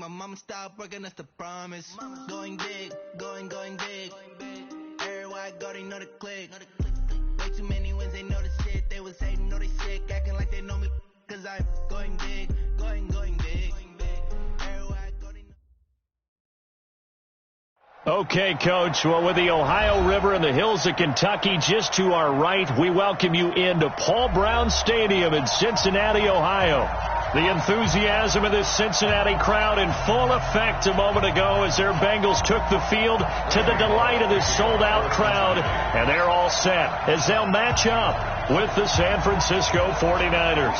my mama stopped working, that's the promise. Going big, going big. Everywhere I go, they know the click. Way too many wins, they know the shit. They was hating, know they sick, acting like they know me. Cause I'm going big, going big. Everywhere I go, they know. Okay, Coach. Well, with the Ohio River and the hills of Kentucky just to our right, we welcome you into Paul Brown Stadium in Cincinnati, Ohio. The enthusiasm of this Cincinnati crowd in full effect a moment ago as their Bengals took the field to the delight of this sold-out crowd. And they're all set as they'll match up with the San Francisco 49ers.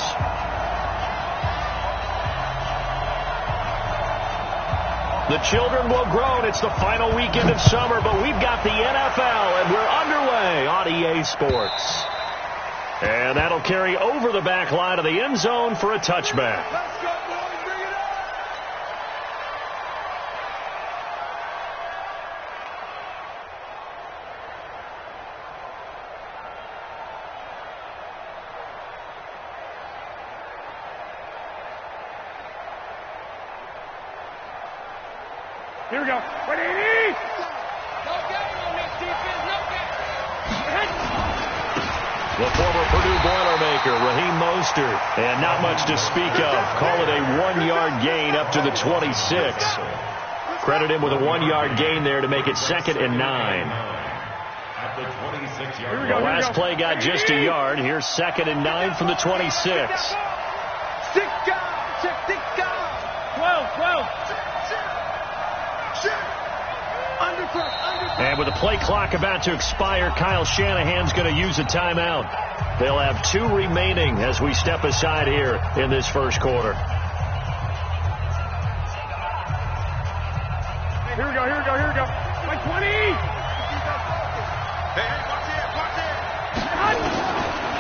The children will groan. It's the final weekend of summer, but we've got the NFL, and we're underway on EA Sports. And that'll carry over the back line of the end zone for a touchback. Let's go, boys. Bring it up. Here we go. Ready? No game on this defense. No game. The former Purdue Boilermaker, Raheem Mostert, and not much to speak of. Call it a 1-yard gain up to the 26. Credit him with a 1-yard gain there to make it 2nd and 9. The last play got just a yard. Here's 2nd and 9 from the 26. 6 guys. Check 6 guys. 12. And with the play clock about to expire, Kyle Shanahan's going to use a timeout. They'll have 2 remaining as we step aside here in this first quarter. Here we go. Like 20. Hey, watch it.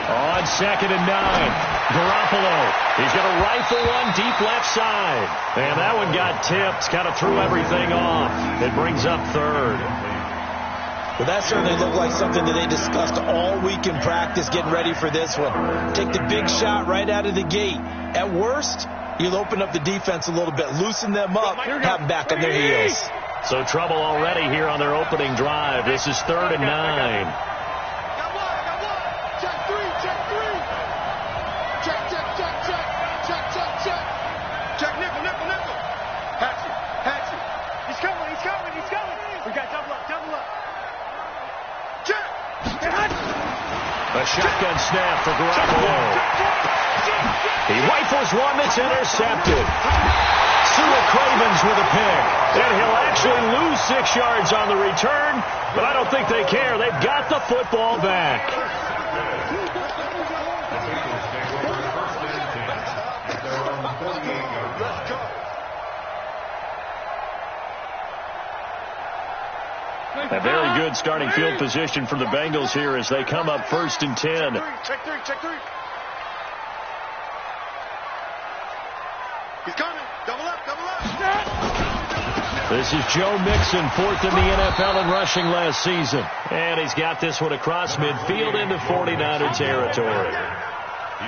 On 2nd and 9, Garoppolo. He's going to rifle one deep left side. And that one got tipped, kind of threw everything off. It brings up 3rd. Well, that certainly looked like something that they discussed all week in practice getting ready for this one. Take the big shot right out of the gate. At worst, you'll open up the defense a little bit, loosen them up, have them back on their heels. So trouble already here on their opening drive. This is 3rd and 9. Check nickel. Hatchet. He's coming. We got double up. Check. A shotgun snap for Garoppolo. He rifles one that's intercepted. Sua Cravens with a pick. And he'll actually lose 6 yards on the return, but I don't think they care. They've got the football back. A very good starting field position for the Bengals here as they come up 1st and 10. Check three. He's coming. Double up. This is Joe Mixon, 4th in the NFL in rushing last season. And he's got this one across midfield into 49er territory.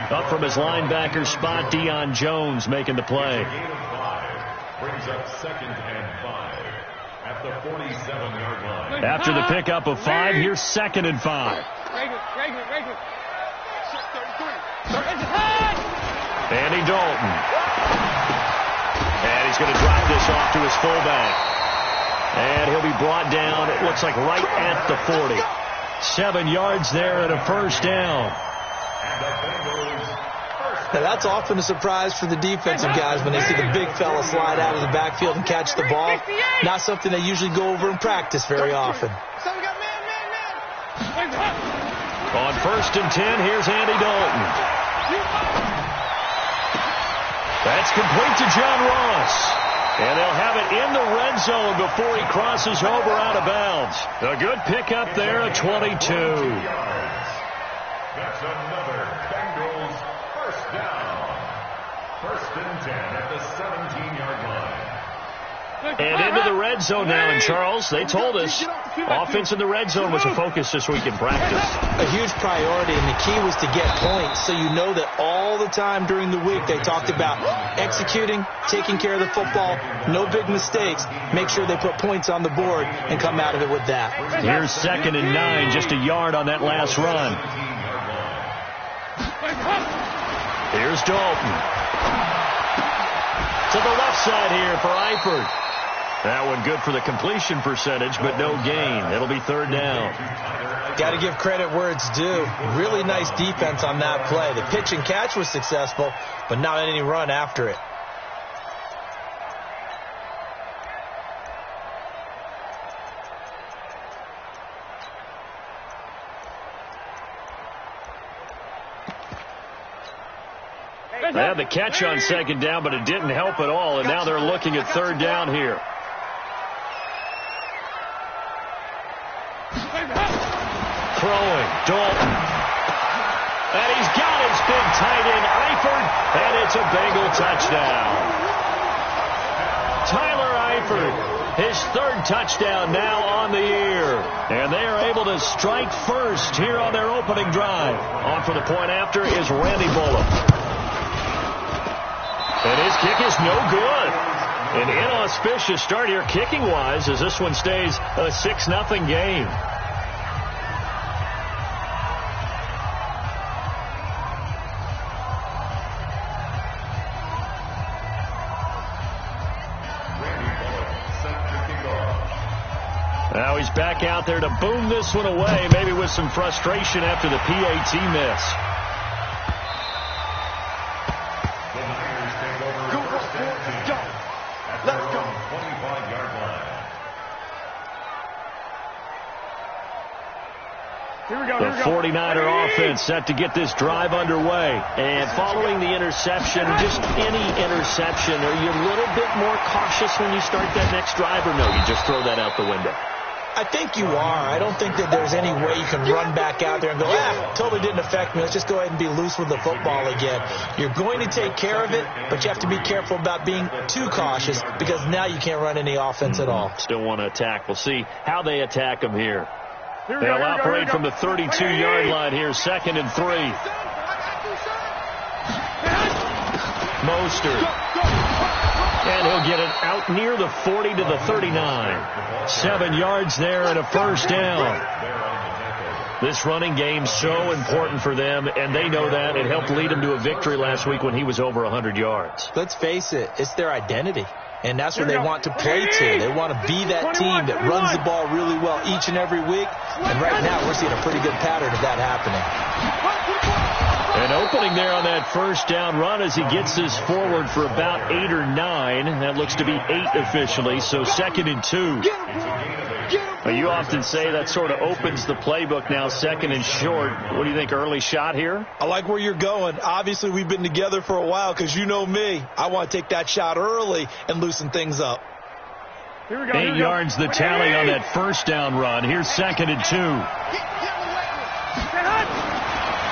Up from his linebacker spot, Deion Jones making the play. Brings up 2nd and 5 at the 47-yard line. After the pickup of 5, here's 2nd and 5. Andy Dalton. And he's going to drop this off to his fullback. And he'll be brought down, it looks like right at the 40. 7 yards there and a 1st down. Now, that's often a surprise for the defensive guys when they see the big fella slide out of the backfield and catch the ball. Not something they usually go over in practice very often. On 1st and 10, here's Andy Dalton. That's complete to John Ross. And they'll have it in the red zone before he crosses over out of bounds. A good pickup there at 22. That's another Bengals first down. 1st and 10 at the 17-yard line. And into the red zone now. And Charles, they told us offense in the red zone was a focus this week in practice. A huge priority, and the key was to get points. So you know that all the time during the week they talked about executing, taking care of the football, no big mistakes. Make sure they put points on the board and come out of it with that. Here's 2nd and 9, just a yard on that last run. Here's Dalton. To the left side here for Eifert. That one good for the completion percentage, but no gain. It'll be 3rd down. Got to give credit where it's due. Really nice defense on that play. The pitch and catch was successful, but not any run after it. They had the catch on 2nd down, but it didn't help at all, and now they're looking at 3rd down here. Throwing, Dalton. And he's got his big tight end, Eifert, and it's a Bengal touchdown. Tyler Eifert, his 3rd touchdown now on the year. And they are able to strike first here on their opening drive. On for the point after is Randy Bullock. And his kick is no good. An inauspicious start here kicking-wise as this one stays a 6-0 game. Now he's back out there to boom this one away, maybe with some frustration after the PAT miss. Let's go. 25-yard line. Here we go. The 49er offense set to get this drive underway. And following the interception, just any interception, are you a little bit more cautious when you start that next drive, or no, you just throw that out the window? I think you are. I don't think that there's any way you can run back out there and go, totally didn't affect me. Let's just go ahead and be loose with the football again. You're going to take care of it, but you have to be careful about being too cautious because now you can't run any offense at all. Still want to attack. We'll see how they attack them here. They'll operate from the 32-yard line here, 2nd and 3. Mostert. And he'll get it out near the 40 to the 39. 7 yards there and a 1st down. This running game so important for them, and they know that. It helped lead them to a victory last week when he was over 100 yards. Let's face it, it's their identity. And that's what they want to play to. They want to be that team that runs the ball really well each and every week. And right now we're seeing a pretty good pattern of that happening. An opening there on that 1st down run as he gets this forward for about 8 or 9. That looks to be 8 officially, so 2nd and 2. You often say that sort of opens the playbook now, 2nd and short. What do you think, early shot here? I like where you're going. Obviously, we've been together for a while because you know me. I want to take that shot early and loosen things up. 8 yards the tally on that 1st down run. Here's 2nd and 2.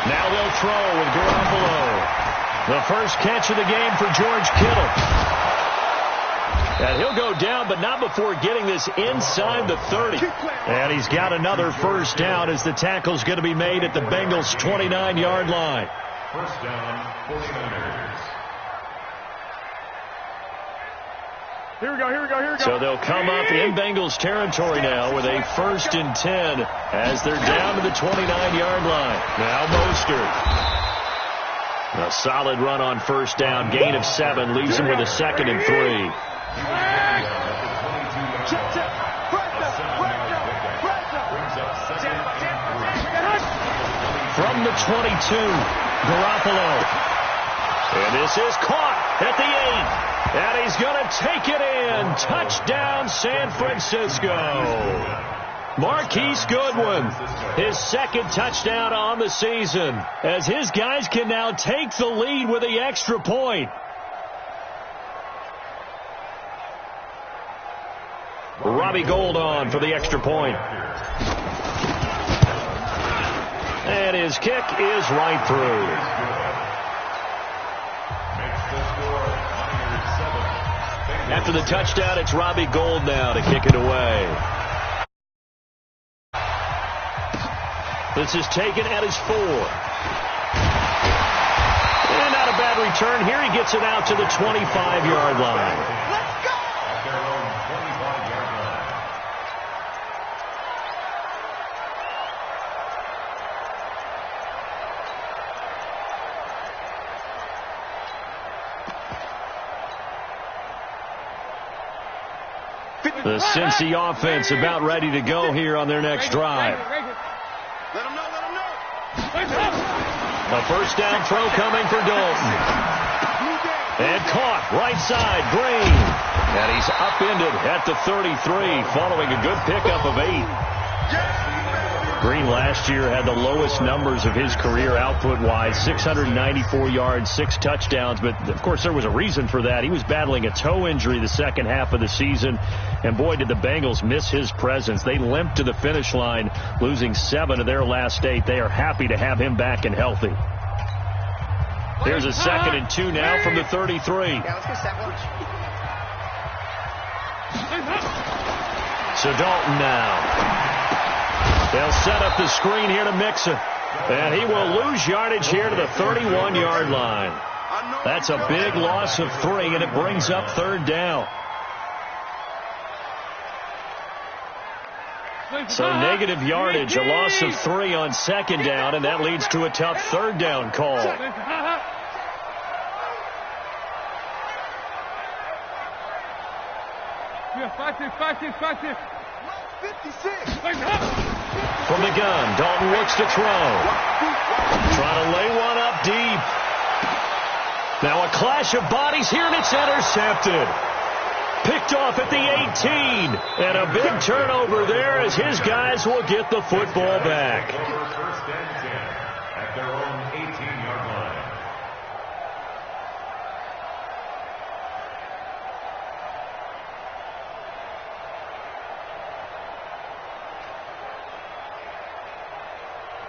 Now they'll throw with Garoppolo. The first catch of the game for George Kittle. And he'll go down, but not before getting this inside the 30. And he's got another 1st down as the tackle's going to be made at the Bengals' 29-yard line. 1st down, 49ers. Here we go. So they'll come up in Bengals territory now with a 1st and 10 as they're down to the 29-yard line. Now Mostert. A solid run on 1st down, gain of 7, leaves him with a 2nd and 3. From the 22, Garoppolo. And this is caught at the 8. And he's going to take it in. Touchdown, San Francisco. Marquise Goodwin, his 2nd touchdown on the season, as his guys can now take the lead with the extra point. Robbie Gould on for the extra point. And his kick is right through. After the touchdown, it's Robbie Gould now to kick it away. This is taken at his 4. And not a bad return here. He gets it out to the 25-yard line. Let's go! At their own 25-yard line. The Cincy offense about ready to go here on their next drive. Let him know. A first down throw coming for Dalton. And caught right side, Green. And he's upended at the 33 following a good pickup of 8. Green last year had the lowest numbers of his career output-wise, 694 yards, 6 touchdowns. But, of course, there was a reason for that. He was battling a toe injury the second half of the season. And, boy, did the Bengals miss his presence. They limped to the finish line, losing 7 of their last 8. They are happy to have him back and healthy. Here's a 2nd and 2 now from the 33. Yeah, let's get that one. So Dalton now. They'll set up the screen here to Mixon. And he will lose yardage here to the 31-yard line. That's a big loss of 3, and it brings up 3rd down. So negative yardage, a loss of 3 on 2nd down, and that leads to a tough 3rd down call. From the gun, Dalton looks to throw. Trying to lay one up deep. Now a clash of bodies here, and it's intercepted. Picked off at the 18. And a big turnover there as his guys will get the football back. First and 10 at their own 18-yard line.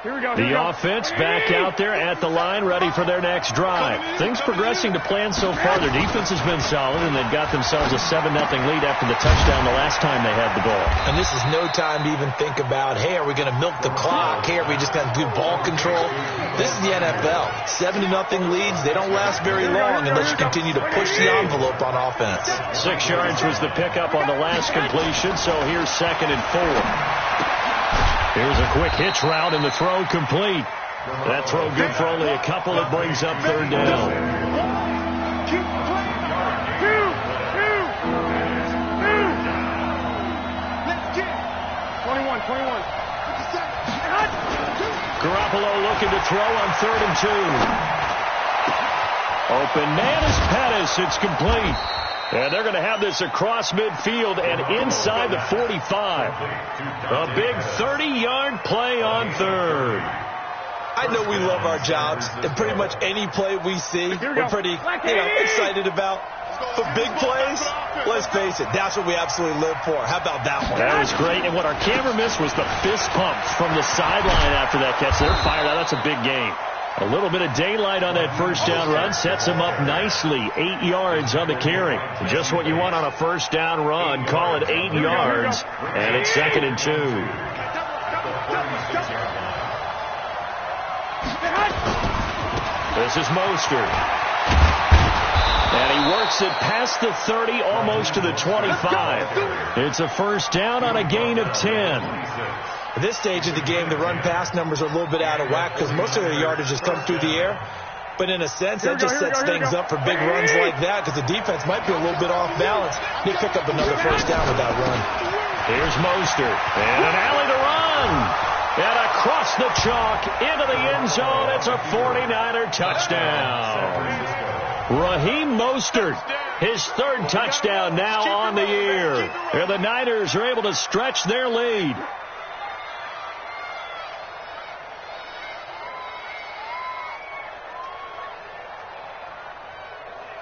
The offense back out there at the line, ready for their next drive. Things progressing to plan so far. Their defense has been solid, and they've got themselves a 7-0 lead after the touchdown the last time they had the ball. And this is no time to even think about, hey, are we going to milk the clock? Hey, are we just going to do ball control? This is the NFL. 7-0 leads, they don't last very long unless you continue to push the envelope on offense. 6 yards was the pickup on the last completion, so here's 2nd and 4. Here's a quick hitch route, and the throw complete. That throw good for only a couple. It brings up 3rd down. Garoppolo looking to throw on 3rd and 2. Open man is Pettis. It's complete. And they're going to have this across midfield and inside the 45. A big 30-yard play on 3rd. I know we love our jobs, and pretty much any play we see, we're pretty excited about. But big plays, let's face it, that's what we absolutely live for. How about that one? That was great. And what our camera missed was the fist pump from the sideline after that catch. They're fired out. That's a big game. A little bit of daylight on that first down run sets him up nicely. 8 yards on the carry. Just what you want on a first down run. Call it 8 yards. And it's 2nd and 2. This is Mostert. And he works it past the 30, almost to the 25. It's a first down on a gain of 10. At this stage of the game, the run-pass numbers are a little bit out of whack because most of their yardage has come through the air. But in a sense, that just sets things up for big runs like that because the defense might be a little bit off balance. They pick up another first down with that run. Here's Mostert. And an alley to run. And across the chalk into the end zone. It's a 49er touchdown. Raheem Mostert, his 3rd touchdown now on the year. And the Niners are able to stretch their lead.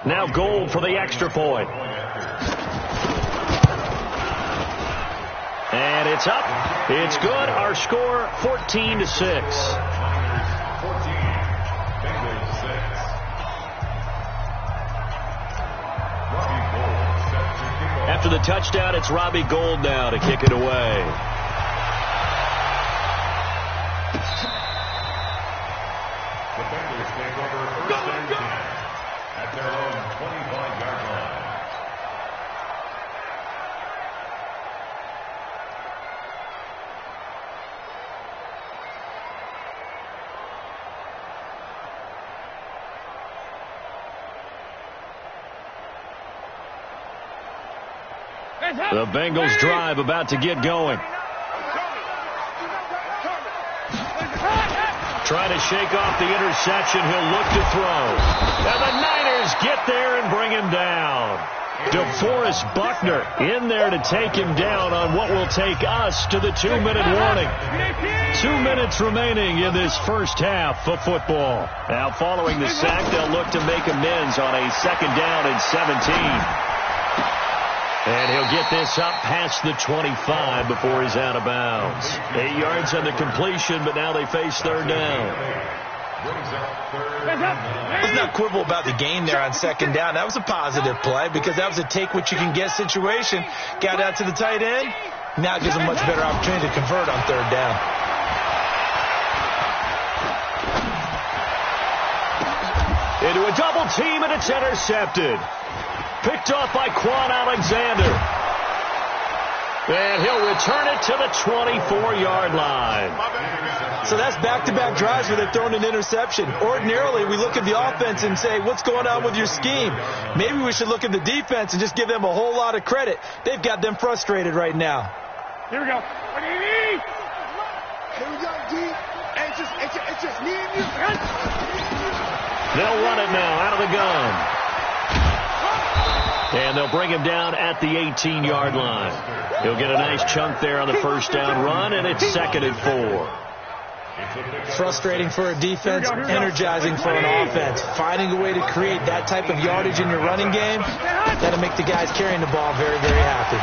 Now Gould for the extra point. And it's up. It's good. Our score 14-6. Bengals 6. Robbie Gould set to After the touchdown, it's Robbie Gould now to kick it away. The Bengals take over first and 10 at their own 25-yard line. The Bengals drive about to get going. Trying to shake off the interception. He'll look to throw. And the Niners get there and bring him down. DeForest Buckner in there to take him down on what will take us to the 2-minute warning. 2 minutes remaining in this first half of football. Now following the sack, they'll look to make amends on a 2nd down and 17. And he'll get this up past the 25 before he's out of bounds. 8 yards on the completion, but now they face 3rd down. Let's not quibble about the gain there on 2nd down. That was a positive play because that was a take-what-you-can-get situation. Got out to the tight end. Now it gives them a much better opportunity to convert on 3rd down. Into a double team, and it's intercepted. Picked off by Quan Alexander. And he'll return it to the 24-yard line. So that's back-to-back drives where they've thrown an interception. Ordinarily, we look at the offense and say, what's going on with your scheme? Maybe we should look at the defense and just give them a whole lot of credit. They've got them frustrated right now. Here we go. Here we go, D. It's just me and you. They'll run it now out of the gun. And they'll bring him down at the 18-yard line. He'll get a nice chunk there on the 1st down run, and it's 2nd and 4. Frustrating for a defense, energizing for an offense. Finding a way to create that type of yardage in your running game, that'll make the guys carrying the ball very, very happy.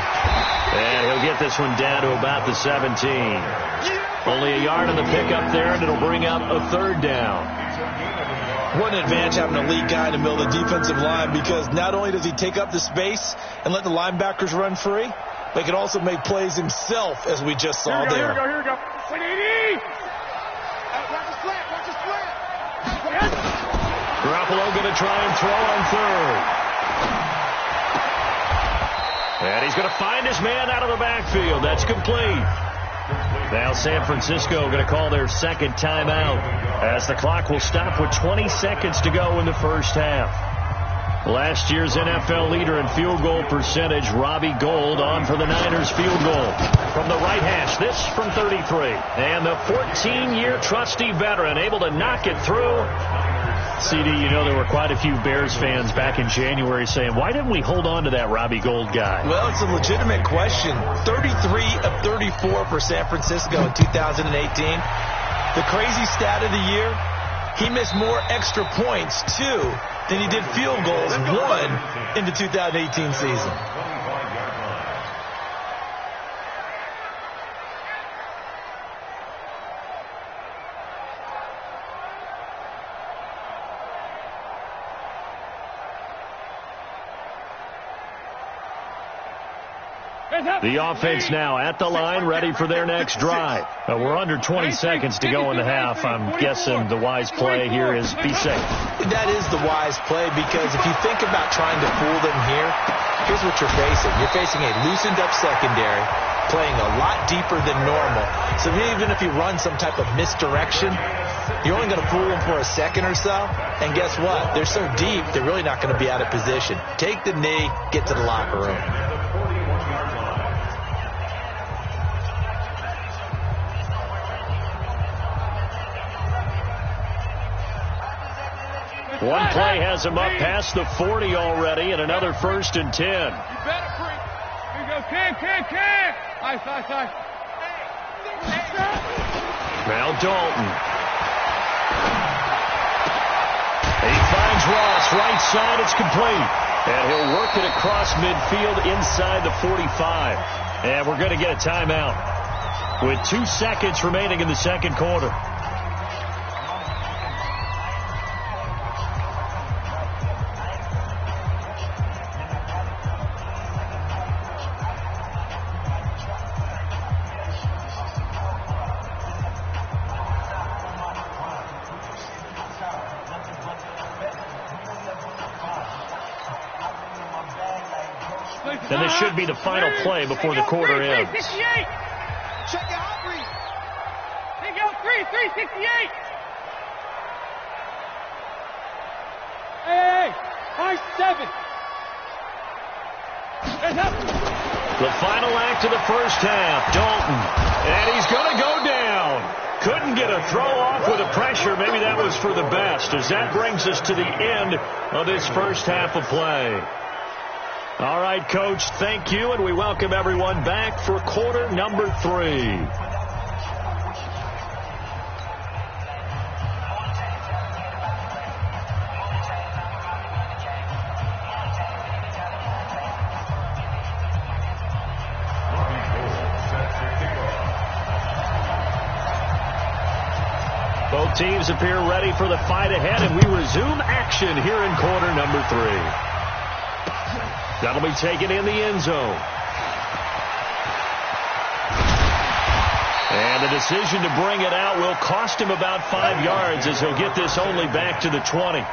And he'll get this one down to about the 17. Only a yard on the pickup there, and it'll bring up a 3rd down. What an advantage having a lead guy in the middle of the defensive line, because not only does he take up the space and let the linebackers run free, but he can also make plays himself, as we just saw there. Here we go. Watch the slant. Garoppolo going to try and throw on 3rd. And he's going to find his man out of the backfield. That's complete. Now San Francisco going to call their 2nd timeout as the clock will stop with 20 seconds to go in the first half. Last year's NFL leader in field goal percentage, Robbie Gould, on for the Niners field goal. From the right hash, this from 33. And the 14-year trusty veteran able to knock it through. CD, you know there were quite a few Bears fans back in January saying, why didn't we hold on to that Robbie Gould guy? Well, it's a legitimate question. 33 of 34 for San Francisco in 2018. The crazy stat of the year, he missed more extra points, 2, than he did field goals, 1, in the 2018 season. The offense now at the line, ready for their next drive. We're under 20 seconds to go in the half. I'm guessing the wise play here is be safe. That is the wise play, because if you think about trying to fool them here, here's what you're facing. You're facing a loosened up secondary, playing a lot deeper than normal. So even if you run some type of misdirection, you're only going to fool them for a second or so. And guess what? They're so deep, they're really not going to be out of position. Take the knee, get to the locker room. One play has him up past the 40 already, and another 1st and 10. You better bring. Here you go. Kick. Nice. Now Dalton. He finds Ross, right side, it's complete. And he'll work it across midfield inside the 45. And we're going to get a timeout with 2 seconds remaining in the 2nd quarter. And this should be the final play before the quarter ends. 368. Check it out, Reed. Take out 368. Hey, high 7. Hands up. The final act of the first half, Dalton. And he's going to go down. Couldn't get a throw off with the pressure. Maybe that was for the best, as that brings us to the end of this first half of play. All right, Coach, thank you, and we welcome everyone back for quarter number 3. Both teams appear ready for the fight ahead, and we resume action here in quarter number 3. That'll be taken in the end zone. And the decision to bring it out will cost him about 5 yards, as he'll get this only back to the 20.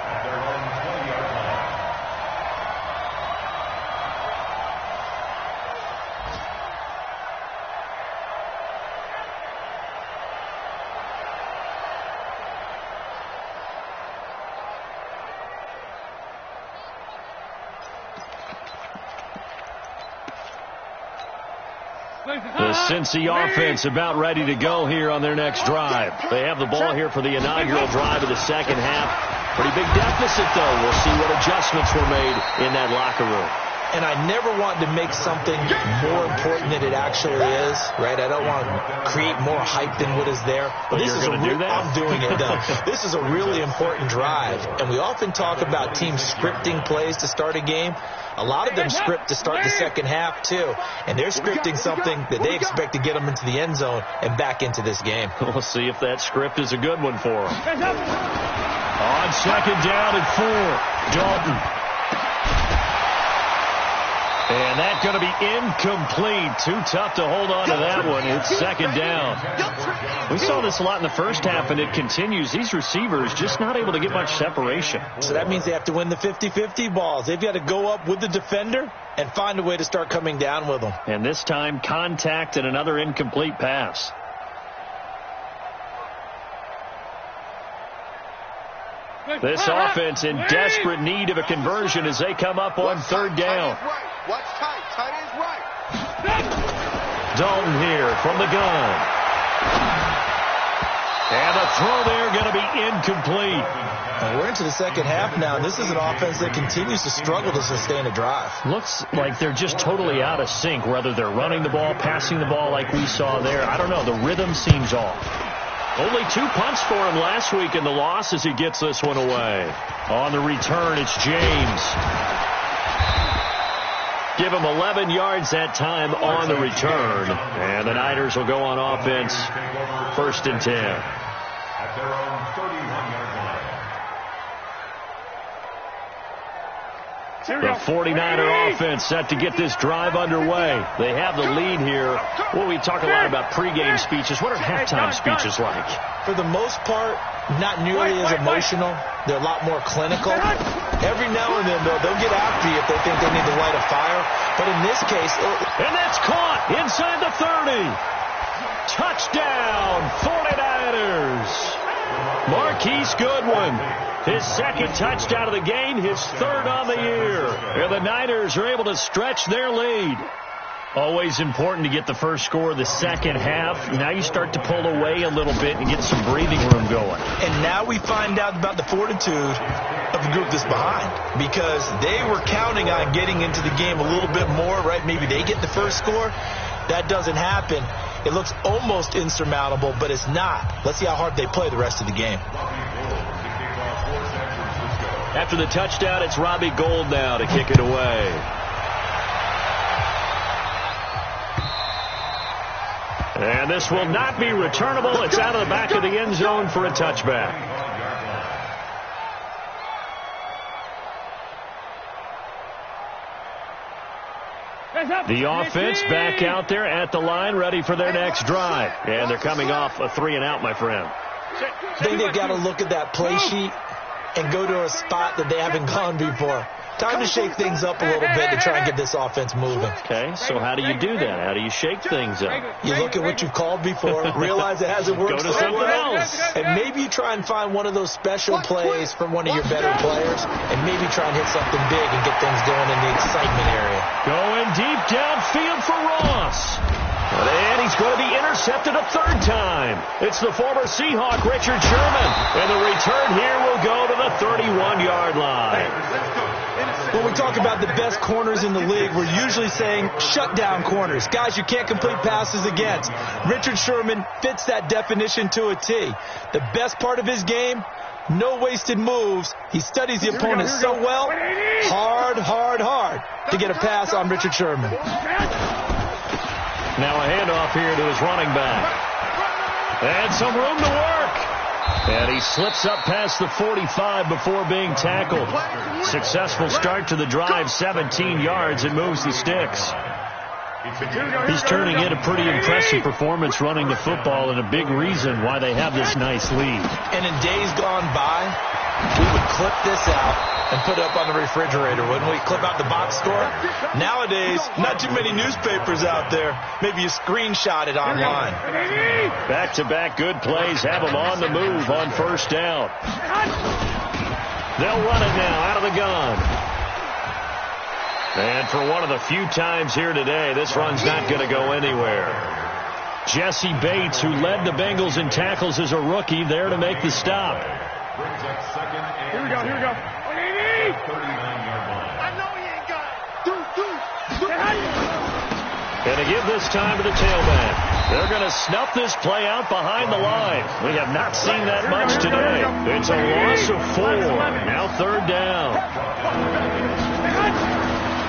The Cincy offense about ready to go here on their next drive. They have the ball here for the inaugural drive of the second half. Pretty big deficit, though. We'll see what adjustments were made in that locker room. And I never want to make something more important than it actually is, right? I don't want to create more hype than what is there. But this is I'm doing it, though. This is a really important drive. And we often talk about teams scripting plays to start a game. A lot of them script to start the second half, too. And they're scripting something that they expect to get them into the end zone and back into this game. We'll see if that script is a good one for them. On second down and 4, Dalton. And that's going to be incomplete. Too tough to hold on to that one. It's second down. We saw this a lot in the first half, and it continues. These receivers just not able to get much separation. So that means they have to win the 50-50 balls. They've got to go up with the defender and find a way to start coming down with them. And this time, contact and another incomplete pass. This offense in desperate need of a conversion as they come up on third down. Watch tight. Tight is right. Dalton here from the gun. And the throw there going to be incomplete. We're into the second half now, and this is an offense that continues to struggle to sustain a drive. Looks like they're just totally out of sync, whether they're running the ball, passing the ball like we saw there. I don't know. The rhythm seems off. Only 2 punts for him last week in the loss as he gets this one away. On the return, it's James. Give him 11 yards that time on the return. And the Niners will go on offense. 1st and 10. At their own 31-yard line. The 49er offense set to get this drive underway. They have the lead here. Well, we talk a lot about pregame speeches. What are halftime speeches like? For the most part, not nearly as emotional. They're a lot more clinical. Every now and then, though, they'll get after you if they think they need to light a fire. But in this case... And that's caught inside the 30. Touchdown, 49ers. Marquise Goodwin. His second touchdown of the game, his 3rd on the year. And the Niners are able to stretch their lead. Always important to get the first score of the second half. Now you start to pull away a little bit and get some breathing room going. And now we find out about the fortitude of the group that's behind. Because they were counting on getting into the game a little bit more, right? Maybe they get the first score. That doesn't happen. It looks almost insurmountable, but it's not. Let's see how hard they play the rest of the game. After the touchdown, it's Robbie Gould now to kick it away. And this will not be returnable. It's out of the back of the end zone for a touchback. The offense back out there at the line, ready for their next drive. And they're coming off a 3-and-out, my friend. I think they've got to look at that play sheet and go to a spot that they haven't gone before. Time to shake things up a little bit to try and get this offense moving. Okay, so how do you do that? How do you shake things up? You look at what you've called before, realize it hasn't worked Go to so something well, else. and maybe you try and find one of those special plays from one of your better players, and maybe try and hit something big and get things going in the excitement area. Going deep downfield for Ross. And he's going to be intercepted a third time. It's the former Seahawk, Richard Sherman. And the return here will go to the 31-yard line. When we talk about the best corners in the league, we're usually saying shutdown corners, guys you can't complete passes against. Richard Sherman fits that definition to a T. The best part of his game, no wasted moves. He studies the opponent so well, hard to get a pass on Richard Sherman. Now a handoff here to his running back. And some room to work. And he slips up past the 45 before being tackled. Successful start to the drive, 17 yards, and moves the sticks. He's turning in a pretty impressive performance running the football, and a big reason why they have this nice lead. And in days gone by, we would clip this out and put it up on the refrigerator, wouldn't we? Clip out the box score. Nowadays, not too many newspapers out there. Maybe you screenshot it online. Back-to-back good plays have them on the move on first down. They'll run it now out of the gun. And for one of the few times here today, this run's not going to go anywhere. Jesse Bates, who led the Bengals in tackles as a rookie, there to make the stop. Here we go. I know he ain't got it. And to give this time to the tailback. They're going to snuff this play out behind the line. We have not seen that much today. It's a loss of 4. Now third down.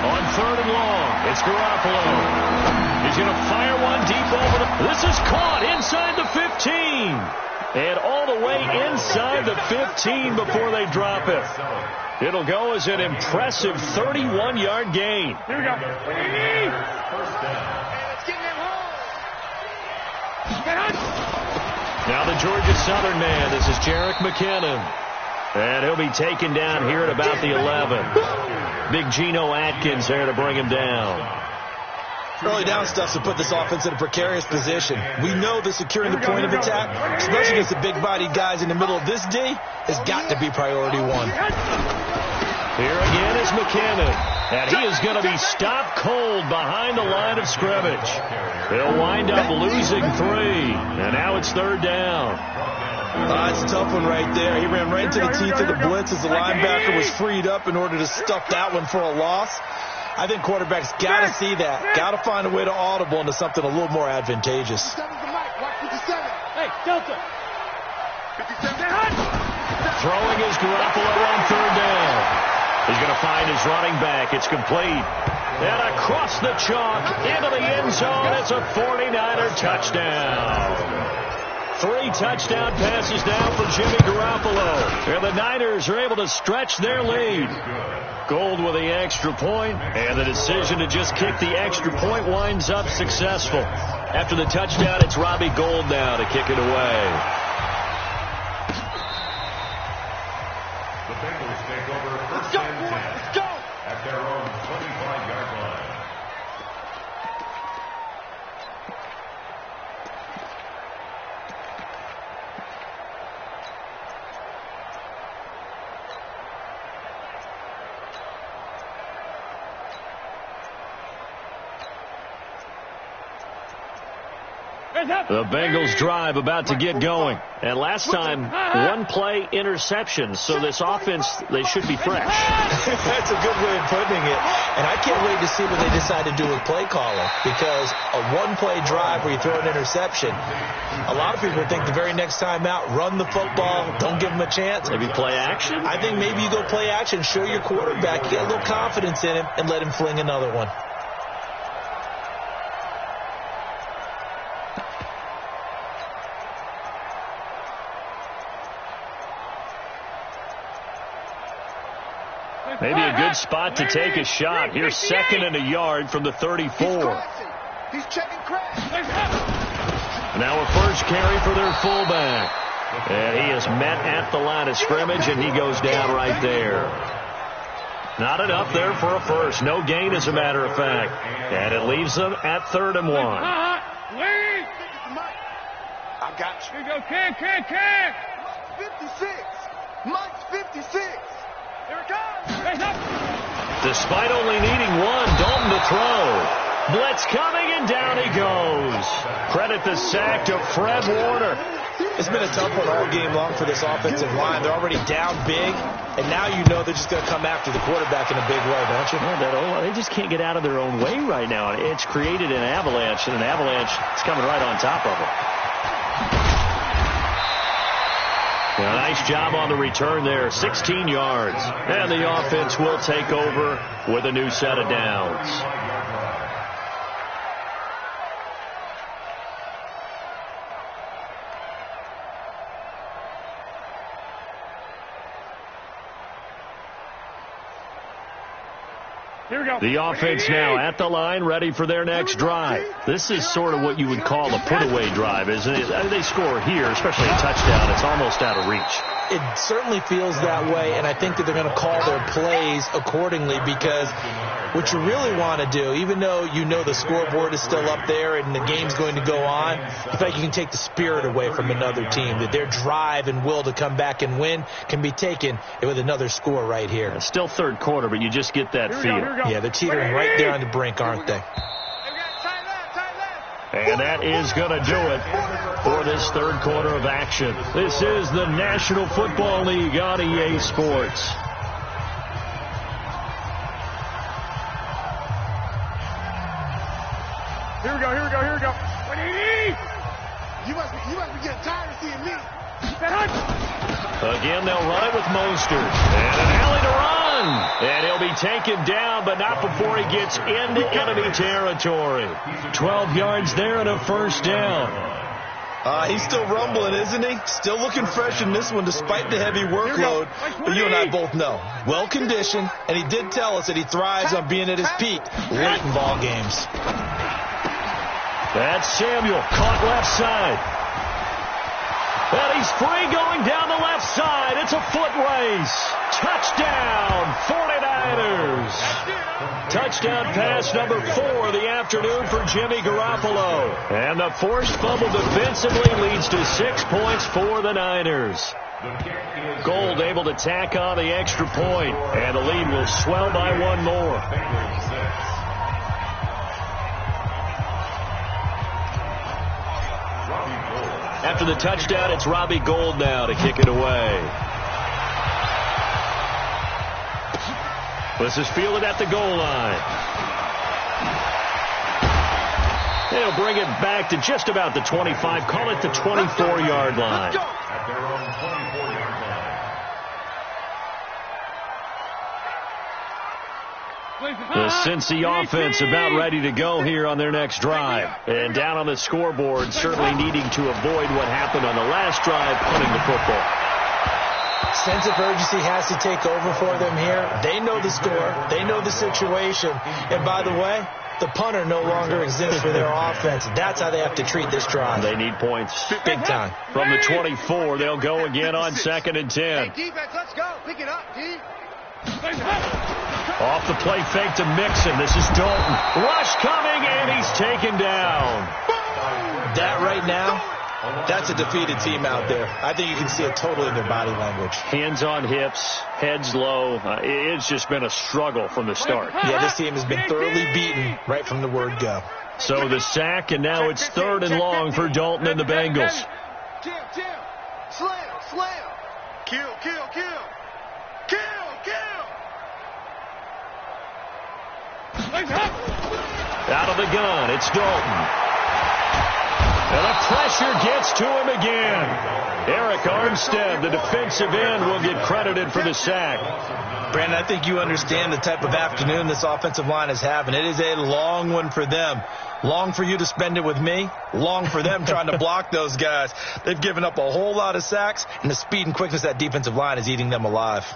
On third and long, it's Garoppolo. He's going to fire one deep over the... This is caught inside the 15. And all the way inside the 15 before they drop it. It'll go as an impressive 31-yard gain. Here we go. Now the Georgia Southern man. This is Jerick McKinnon. And he'll be taken down here at about the 11. Big Geno Atkins there to bring him down. Early down stuff to put this offense in a precarious position. We know that securing the point of attack, especially against the big-bodied guys in the middle of this D, has got to be priority 1. Here again is McKinnon. And he is going to be stopped cold behind the line of scrimmage. They'll wind up losing 3. And now it's third down. That's a tough one right there. He ran right into the teeth of the blitz as the linebacker was freed up in order to stuff that one for a loss. I think quarterbacks got to see that. Got to find a way to audible into something a little more advantageous. Hey, Delta. Throwing is Garoppolo on third down. He's going to find his running back. It's complete. And across the chalk into the end zone. It's a 49er touchdown. 3 touchdown passes now for Jimmy Garoppolo. And the Niners are able to stretch their lead. Gold with the extra point, and the decision to just kick the extra point winds up successful. After the touchdown, it's Robbie Gould now to kick it away. The Bengals take over first and 10 at their own 25-yard line. The Bengals drive about to get going. And last time, 1-play interception. So this offense, they should be fresh. That's a good way of putting it. And I can't wait to see what they decide to do with play calling. Because a 1-play drive where you throw an interception, a lot of people think the very next time out, run the football, don't give them a chance. Maybe play action? I think maybe you go play action, show your quarterback, you get a little confidence in him, and let him fling another one. Maybe a good spot to take a shot. Here's 2nd and a yard from the 34. He's checking crash. Now a first carry for their fullback. And he is met at the line of scrimmage, and he goes down right there. Not enough there for a first. No gain, as a matter of fact. And it leaves them at 3rd and 1. Wait! I got you. Here you go, kick! Mike's 56. Mike's 56. Here it comes. Face up! Despite only needing one, Dalton to throw. Blitz coming, and down he goes. Credit the sack to Fred Warner. It's been a tough one all game long for this offensive line. They're already down big, and now you know they're just going to come after the quarterback in a big way, don't you? Well, they just can't get out of their own way right now. It's created an avalanche, and an avalanche is coming right on top of them. A nice job on the return there, 16 yards. And the offense will take over with a new set of downs. Here we go. The offense now at the line, ready for their next drive. This is sort of what you would call a put-away drive, isn't it? I mean, they score here, especially a touchdown. It's almost out of reach. It certainly feels that way, and I think that they're going to call their plays accordingly, because what you really want to do, even though you know the scoreboard is still up there and the game's going to go on, in fact, you can take the spirit away from another team, that their drive and will to come back and win can be taken with another score right here. It's still 3rd quarter, but you just get that feel. Yeah, they're teetering right there on the brink, aren't they? And that is going to do it for this 3rd quarter of action. This is the National Football League on EA Sports. Here we go. You must be getting tired of seeing me. Again, they'll run it with Mostert. And an alley to run. And he'll be taken down, but not before he gets into enemy territory. 12 yards there and a first down. He's still rumbling, isn't he? Still looking fresh in this one despite the heavy workload. But you and I both know. Well-conditioned, and he did tell us that he thrives on being at his peak late in ball games. That's Samuel, caught left side. And he's free going down the left side. It's a foot race. Touchdown, 49ers. Touchdown pass number 4 of the afternoon for Jimmy Garoppolo. And the forced fumble defensively leads to 6 points for the Niners. Gold able to tack on the extra point, and the lead will swell by 1 more. After the touchdown, it's Robbie Gould now to kick it away. This is fielded at the goal line. They'll bring it back to just about the 25, call it the 24-yard line. At their own 24-yard line. The Cincy offense about ready to go here on their next drive. And down on the scoreboard, certainly needing to avoid what happened on the last drive, punting the football. Sense of urgency has to take over for them here. They know the score. They know the situation. And by the way, the punter no longer exists for their offense. That's how they have to treat this drive. They need points. Big time. From the 24, they'll go again on 2nd and 10. Hey, defense, let's go. Pick it up, D. Off the play fake to Mixon. This is Dalton. Rush coming, and he's taken down. That right now, that's a defeated team out there. I think you can see it totally in their body language. Hands on hips, heads low. It's just been a struggle from the start. Yeah, this team has been thoroughly beaten right from the word go. So the sack, and now it's 3rd and long for Dalton and the Bengals. Kill. Slam. Kill. Out of the gun, it's Dalton. And the pressure gets to him again. Eric Armstead, the defensive end, will get credited for the sack. Brandon, I think you understand the type of afternoon this offensive line is having. It is a long one for them. Long for you to spend it with me. Long for them trying to block those guys. They've given up a whole lot of sacks, and the speed and quickness of that defensive line is eating them alive.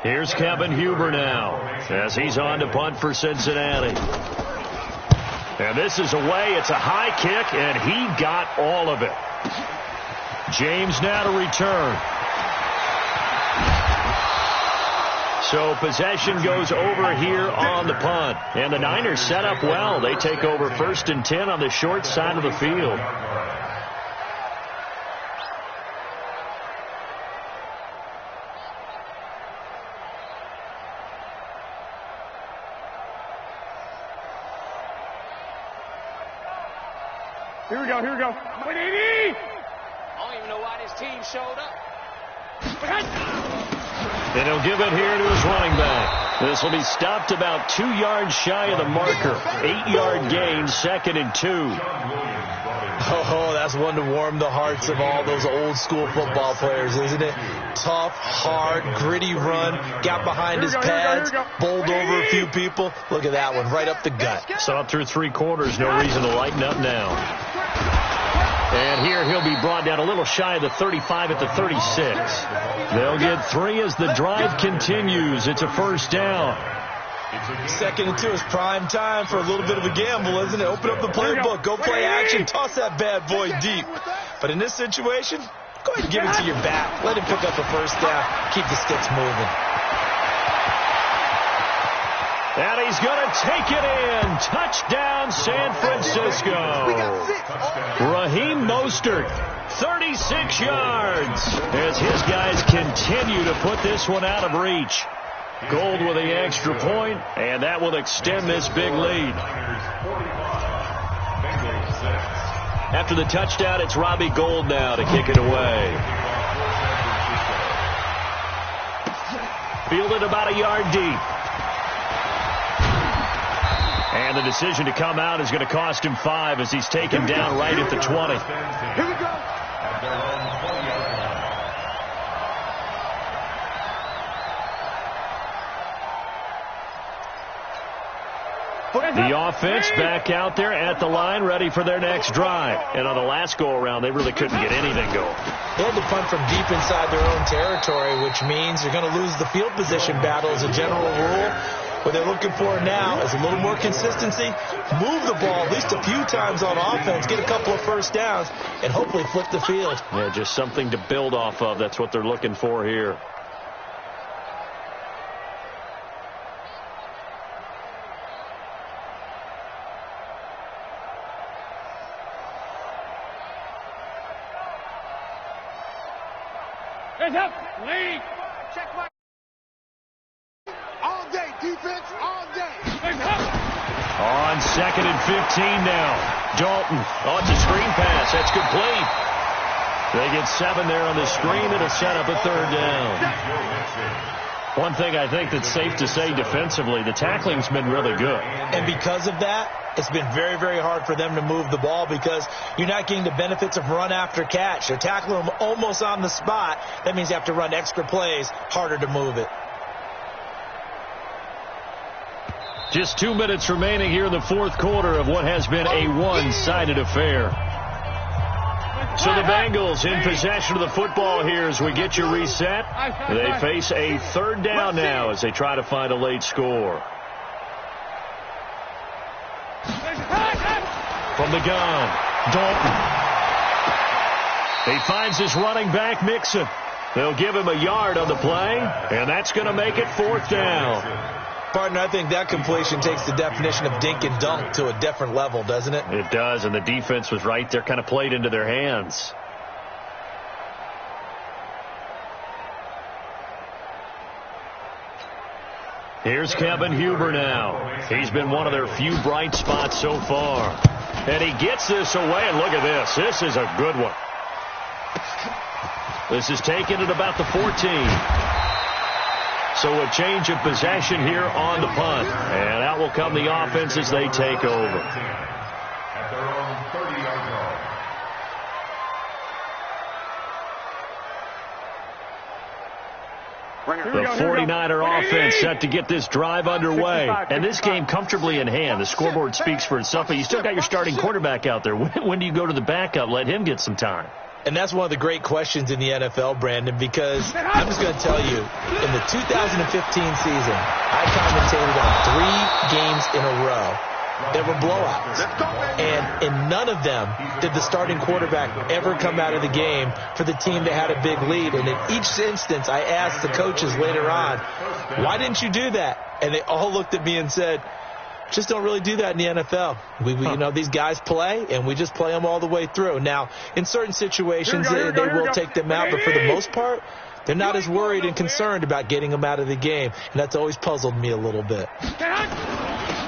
Here's Kevin Huber now as he's on to punt for Cincinnati. And this is away. It's a high kick, and he got all of it. James now to return. So possession goes over here on the punt. And the Niners set up well. They take over 1st and 10 on the short side of the field. Here we go, here we go. Wait, I don't even know why this team showed up. And he'll give it here to his running back. This will be stopped about 2 yards shy of the marker. 8-yard gain, 2nd and 2. Oh, that's one to warm the hearts of all those old school football players, isn't it? Tough, hard, gritty run. Got behind his pads, bowled over a few people. Look at that one, right up the gut. Saw it through 3 quarters. No reason to lighten up now. And here he'll be brought down a little shy of the 35 at the 36. They'll get 3 as the drive continues. It's a 1st down. 2nd and 2 is prime time for a little bit of a gamble, isn't it? Open up the playbook. Go play action. Toss that bad boy deep. But in this situation, go ahead and give it to your back. Let him pick up a 1st down. Keep the sticks moving. And he's going to take it in. Touchdown, San Francisco. Raheem Mostert, 36 yards. As his guys continue to put this one out of reach. Gold with the extra point, and that will extend this big lead. After the touchdown, it's Robbie Gould now to kick it away. Fielded about a yard deep. And the decision to come out is going to cost him 5 as he's taken down right at the 20. Here we go. The offense back out there at the line, ready for their next drive. And on the last go-around, they really couldn't get anything going. They had to punt from deep inside their own territory, which means you're going to lose the field position battle as a general rule. What they're looking for now is a little more consistency, move the ball at least a few times on offense, get a couple of 1st downs, and hopefully flip the field. Yeah, just something to build off of. That's what they're looking for here. Hands up, lead. Check my. All day, defense, all day. Hands up. On 2nd and 15 now. Dalton. Oh, it's a screen pass. That's complete. They get 7 there on the screen. It'll set up a 3rd down. One thing I think that's safe to say defensively, the tackling's been really good. And because of that, it's been very, very hard for them to move the ball because you're not getting the benefits of run after catch. They're tackling them almost on the spot. That means you have to run extra plays, harder to move it. Just 2 minutes remaining here in the 4th quarter of what has been a one-sided affair. So the Bengals in possession of the football here as we get you reset. They face a 3rd down now as they try to find a late score. From the gun, Dalton. He finds his running back, Mixon. They'll give him a yard on the play, and that's going to make it 4th down. Partner, I think that completion takes the definition of dink and dunk to a different level, doesn't it? It does, and the defense was right there, kind of played into their hands. Here's Kevin Huber now. He's been one of their few bright spots so far. And he gets this away, and look at this. This is a good one. This is taken at about the 14. So a change of possession here on the punt. And out will come the offense as they take over. At their own 30-yard line. The 49er offense set to get this drive underway. And this game comfortably in hand. The scoreboard speaks for itself, but you still got your starting quarterback out there. When do you go to the backup? Let him get some time. And that's one of the great questions in the NFL, Brandon, because I'm just going to tell you, in the 2015 season, I commentated on 3 games in a row. that were blowouts. And in none of them did the starting quarterback ever come out of the game for the team that had a big lead. And in each instance, I asked the coaches later on, why didn't you do that? And they all looked at me and said, just don't really do that in the NFL. You know, these guys play, and we just play them all the way through. Now, in certain situations, they will take them out, but for the most part, they're not as worried and concerned about getting them out of the game, and that's always puzzled me a little bit.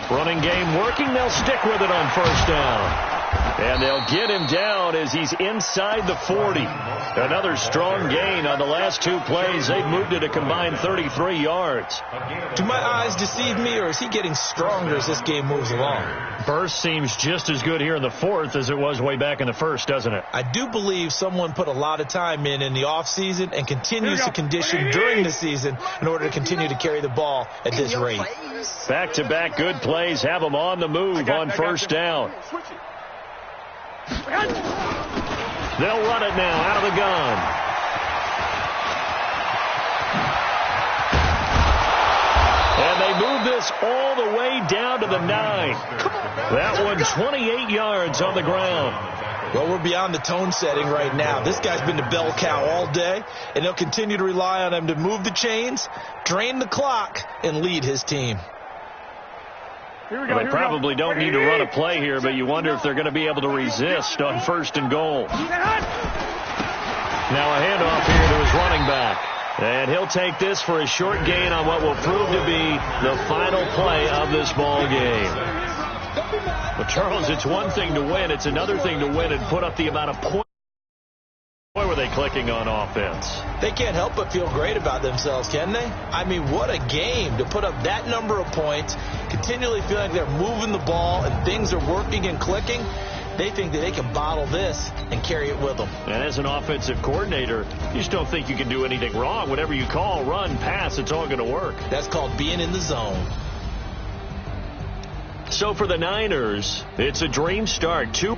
Running game working. They'll stick with it on first down. And they'll get him down as he's inside the 40. Another strong gain on the last two plays. They've moved it a combined 33 yards. Do my eyes deceive me, or is he getting stronger as this game moves along? Burst seems just as good here in the fourth as it was way back in the first, doesn't it? I do believe someone put a lot of time in the offseason and continues to condition during the season in order to continue to carry the ball at this rate. Back-to-back good plays have them on the move on first down. They'll run it now out of the gun. And they move this all the way down to the 9. That one 28 yards on the ground. Well, we're beyond the tone setting right now. This guy's been the bell cow all day, and they'll continue to rely on him to move the chains, drain the clock, and lead his team. Well, they probably don't need to run a play here, but you wonder if they're going to be able to resist on first and goal. Now a handoff here to his running back. And he'll take this for a short gain on what will prove to be the final play of this ball game. Well, Charles, it's one thing to win. It's another thing to win and put up the amount of points. Boy, were they clicking on offense. They can't help but feel great about themselves, can they? I mean, what a game to put up that number of points, continually feeling like they're moving the ball and things are working and clicking. They think that they can bottle this and carry it with them. And as an offensive coordinator, you just don't think you can do anything wrong. Whatever you call, run, pass, it's all going to work. That's called being in the zone. So for the Niners, it's a dream start. 2